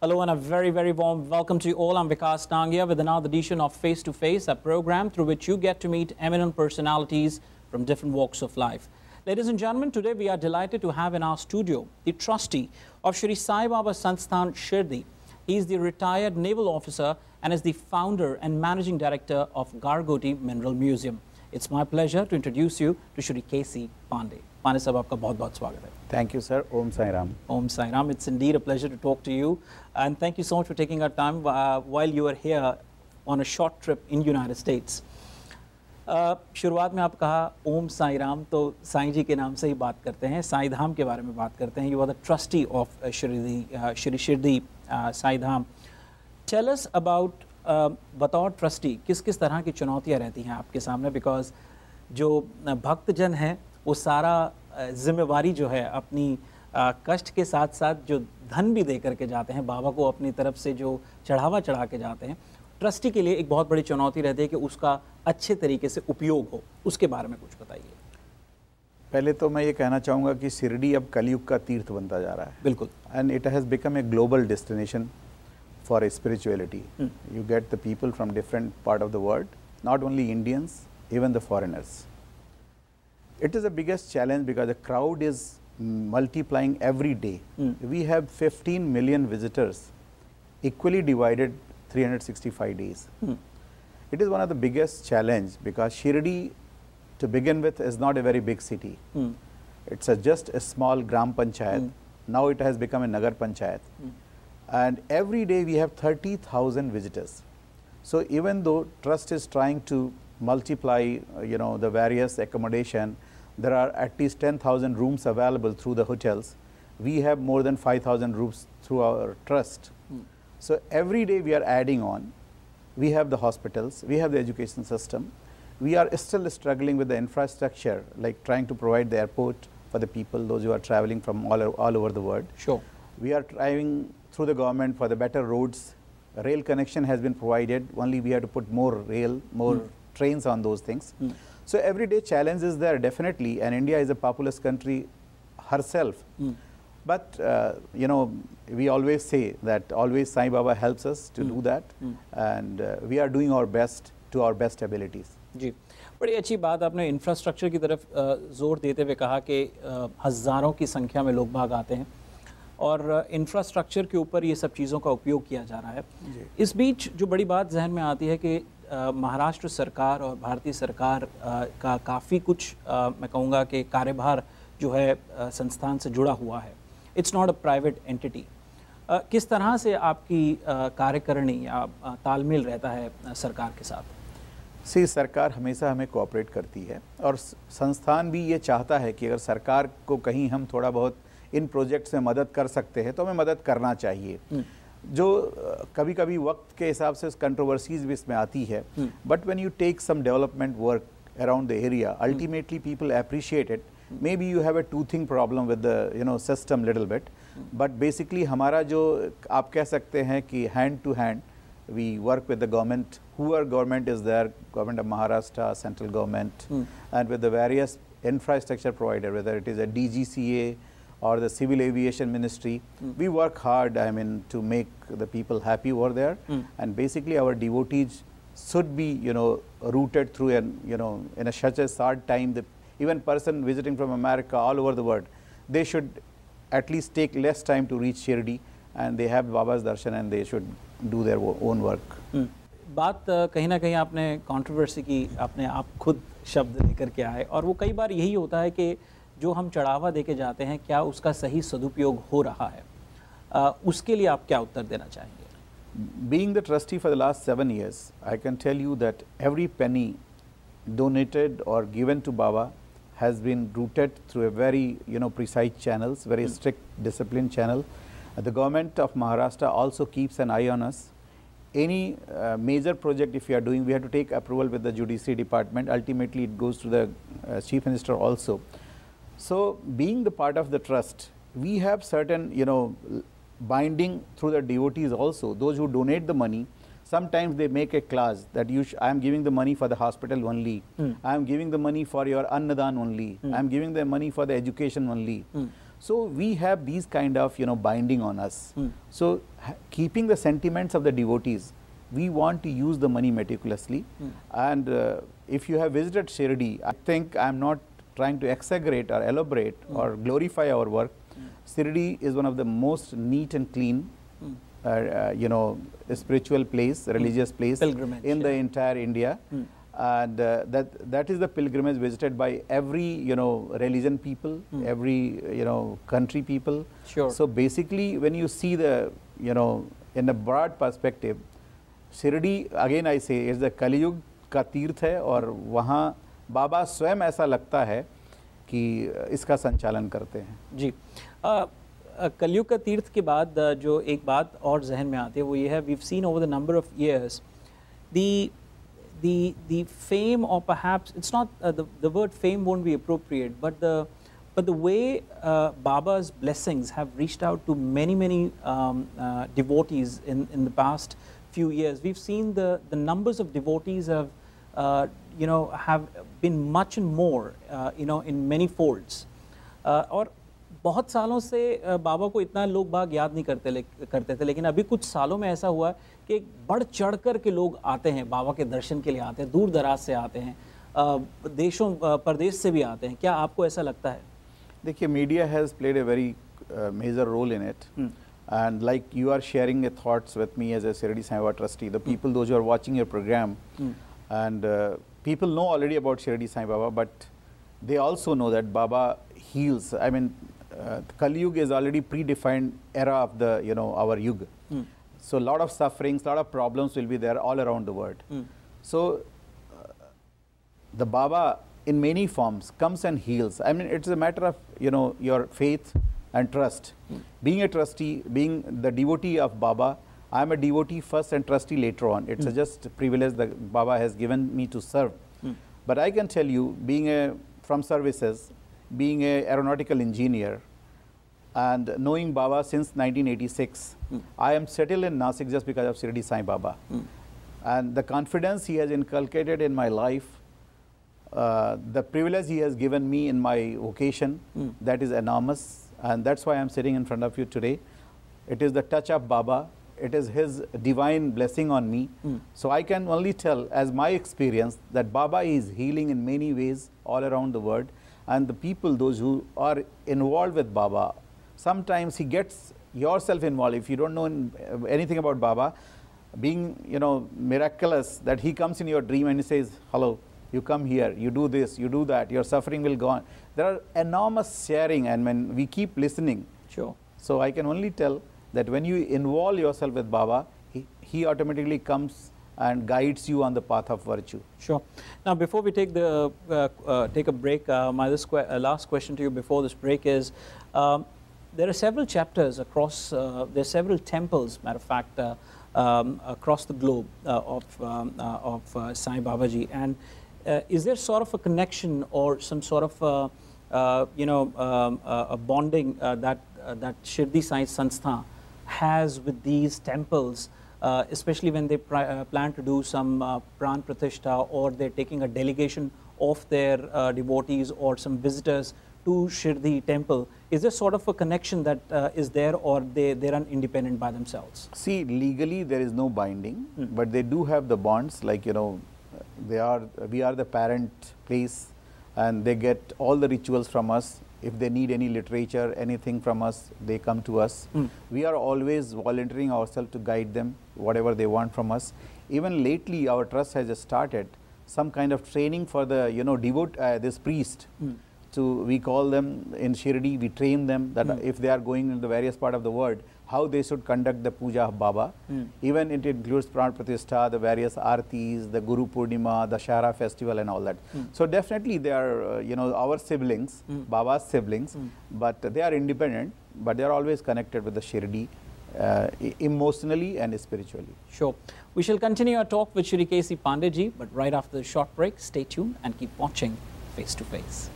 Hello and a very, very warm welcome to you all. I'm Vikas Nangia with another edition of Face to Face, a program through which you get to meet eminent personalities from different walks of life. Ladies and gentlemen, today we are delighted to have in our studio the trustee of Shri Saibaba Sansthan Shirdi. He is the retired naval officer and is the founder and managing director of Gargoti Mineral Museum. It's my pleasure to introduce you to Shri K.C. Pandey. Pandey sahab, aapka bahut-bahut swagaat hai. Thank you, sir. Om Sai Ram. Om Sai Ram. It's indeed a pleasure to talk to you. And thank you so much for taking our time while you are here on a short trip in United States. शुरुआत में आप कहा ओम साई राम, तो साईं जी के नाम से ही बात करते हैं, साई धाम के बारे में बात करते हैं. You are the trustee of Shri Shirdi Sai Dham. Tell us about, बतौर ट्रस्टी किस किस तरह की चुनौतियाँ रहती हैं आपके सामने, बिकॉज जो भक्तजन हैं वो सारा जिम्मेवारी जो है अपनी कष्ट के साथ साथ जो धन भी दे करके जाते हैं, बाबा को अपनी तरफ से जो चढ़ावा चढ़ा के जाते हैं, ट्रस्टी के लिए एक बहुत बड़ी चुनौती रहती है कि उसका अच्छे तरीके से उपयोग हो. उसके बारे में कुछ बताइए. पहले तो मैं ये कहना चाहूँगा कि शिरडी अब कलयुग का तीर्थ बनता जा रहा है. बिल्कुल. And it has become a global destination for spirituality. You get the people from different part of the world, not only Indians, even the foreigners. It is the biggest challenge because the crowd is multiplying every day. We have 15 million visitors, equally divided 365 days. It is one of the biggest challenge because Shirdi, to begin with, is not a very big city. It's just a small gram panchayat. Now it has become a nagar panchayat. And every day we have 30,000 visitors. So even though trust is trying to multiply, the various accommodation, there are at least 10,000 rooms available through the hotels. We have more than 5,000 rooms through our trust. So every day we are adding on. We have the hospitals, we have the education system. We are still struggling with the infrastructure, like trying to provide the airport for the people, those who are traveling from all over the world. Sure. We are trying through the government for the better roads. Rail connection has been provided. Only we have to put more rail, more trains on those things. So everyday challenge is there definitely, and India is a populous country herself. But we always say that always Sai Baba helps us to do that, and we are doing our best to our best abilities. जी, बड़ी अच्छी बात आपने infrastructure की तरफ जोर देते हुए कहा कि हज़ारों की संख्या में लोग भाग आते हैं और इंफ्रास्ट्रक्चर के ऊपर ये सब चीज़ों का उपयोग किया जा रहा है. इस बीच जो बड़ी बात जहन में आती है कि महाराष्ट्र सरकार और भारतीय सरकार का काफ़ी कुछ मैं कहूँगा कि कार्यभार जो है संस्थान से जुड़ा हुआ है. It's not a private entity. किस तरह से आपकी कार्यकारिणी या तालमेल रहता है सरकार के साथ? सरकार हमेशा हमें कोऑपरेट करती है और संस्थान भी ये चाहता है कि अगर सरकार को कहीं हम थोड़ा बहुत इन प्रोजेक्ट्स में मदद कर सकते हैं तो हमें मदद करना चाहिए. जो कभी कभी वक्त के हिसाब से कंट्रोवर्सीज भी इसमें आती है, but when you take some development work around the area, ultimately people appreciate it. Maybe you have a teething problem with the system little bit, but basically हमारा जो आप कह सकते हैं कि hand to hand we work with the government, whoever government is there, government of Maharashtra, central government, and with the various infrastructure provider, whether it is a DGCA or the civil aviation ministry. We work hard, to make the people happy over there, and basically our devotees should be, rooted through in a such a short time that even person visiting from America all over the world, they should at least take less time to reach Shirdi, and they have Baba's darshan and they should do their own work. बात कहीं ना कहीं आपने controversy की, आपने आप खुद शब्द लेकर के आए, और वो कई बार यही होता है कि जो हम चढ़ावा दे के जाते हैं क्या उसका सही सदुपयोग हो रहा है. उसके लिए आप क्या उत्तर देना चाहेंगे? Being the trustee for the last 7 years, I can tell you that every penny donated or given to Baba has been routed through a very precise channels, very strict discipline channel. The government of Maharashtra also keeps an eye on us. Any major project if you are doing, we have to take approval with the judiciary department. Ultimately it goes to the chief minister also. So being the part of the trust, we have certain binding through the devotees also. Those who donate the money, sometimes they make a clause that I am giving the money for the hospital only, I am giving the money for your annadan only, I am giving the money for the education only. So we have these kind of, binding on us. So keeping the sentiments of the devotees, we want to use the money meticulously. And if you have visited Shirdi, I think I'm not trying to exaggerate or elaborate or glorify our work. Shirdi is one of the most neat and clean, spiritual place, religious place pilgrimage, in the entire India. And that is the pilgrimage visited by every religion people, every country people. Sure. So basically, when you see the in a broad perspective, Shirdi, again I say, is the Kaliyug का तीर्थ है और वहाँ बाबा स्वयं ऐसा लगता है कि इसका संचालन करते हैं जी। कलयुग का तीर्थ के बाद जो एक बात और जहन में आती है वो ये है, we've seen over the number of years the fame, or perhaps it's not the word fame won't be appropriate, but the way Baba's blessings have reached out to many devotees in the past few years. We've seen the numbers of devotees have have been much and more in many folds. और बहुत सालों से बाबा को इतना लोग बाग याद नहीं करते थे, लेकिन अभी कुछ सालों में ऐसा हुआ कि बढ़ चढ़ कर के लोग आते हैं बाबा के दर्शन के लिए, आते हैं, दूर दराज से आते हैं, देशों परदेश से भी आते हैं। क्या आपको ऐसा लगता है? देखिए, media has played a very major role in it, and like you are sharing your thoughts with me as a Shirdi Saibaba trustee, the people, those who are watching your program, and people know already about Shirdi Saibaba, but they also know that Baba heals. I mean, Kali Yuga is already predefined era of the our Yuga. So a lot of sufferings, a lot of problems will be there all around the world. So the Baba in many forms comes and heals. I mean, it's a matter of your faith and trust. Being a trustee, being the devotee of Baba, I am a devotee first and trustee later on. It's just a privilege that Baba has given me to serve. But I can tell you, being from services, being an aeronautical engineer, and knowing Baba since 1986, I am settled in Nasik just because of Shirdi Saibaba. And the confidence he has inculcated in my life, the privilege he has given me in my vocation, that is enormous. And that's why I'm sitting in front of you today. It is the touch of Baba. It is his divine blessing on me. So I can only tell, as my experience, that Baba is healing in many ways all around the world. And the people, those who are involved with Baba, sometimes he gets yourself involved. If you don't know anything about Baba, being miraculous, that he comes in your dream and he says, hello, you come here, you do this, you do that, your suffering will go on. There are enormous sharing, and when we keep listening. Sure. So I can only tell that when you involve yourself with Baba, he automatically comes and guides you on the path of virtue. Sure. Now, before we take take a break, my last question to you before this break is, there are several chapters across, there are several temples, matter of fact, across the globe of Sai Babaji, and is there sort of a connection or some sort of a bonding that Shirdi Sai Sansthan has with these temples, especially when they plan to do some Pran Pratishtha, or they're taking a delegation of their devotees or some visitors to Shirdi temple? Is there sort of a connection that is there, or they run independent by themselves? See, legally there is no binding, but they do have the bonds, like we are the parent place, and they get all the rituals from us. If they need any literature, anything from us, they come to us. We are always volunteering ourselves to guide them, whatever they want from us. Even lately, our trust has started some kind of training for the this priest. We call them in Shirdi, we train them that if they are going in the various part of the world, how they should conduct the puja of Baba. Even it includes Pran Pratishtha, the various artis, the Guru Purnima, the Shara festival and all that. So definitely they are, our siblings, Baba's siblings, but they are independent, but they are always connected with the Shirdi, emotionally and spiritually. Sure. We shall continue our talk with Shri K.C. Pandey ji, but right after the short break, stay tuned and keep watching Face to Face.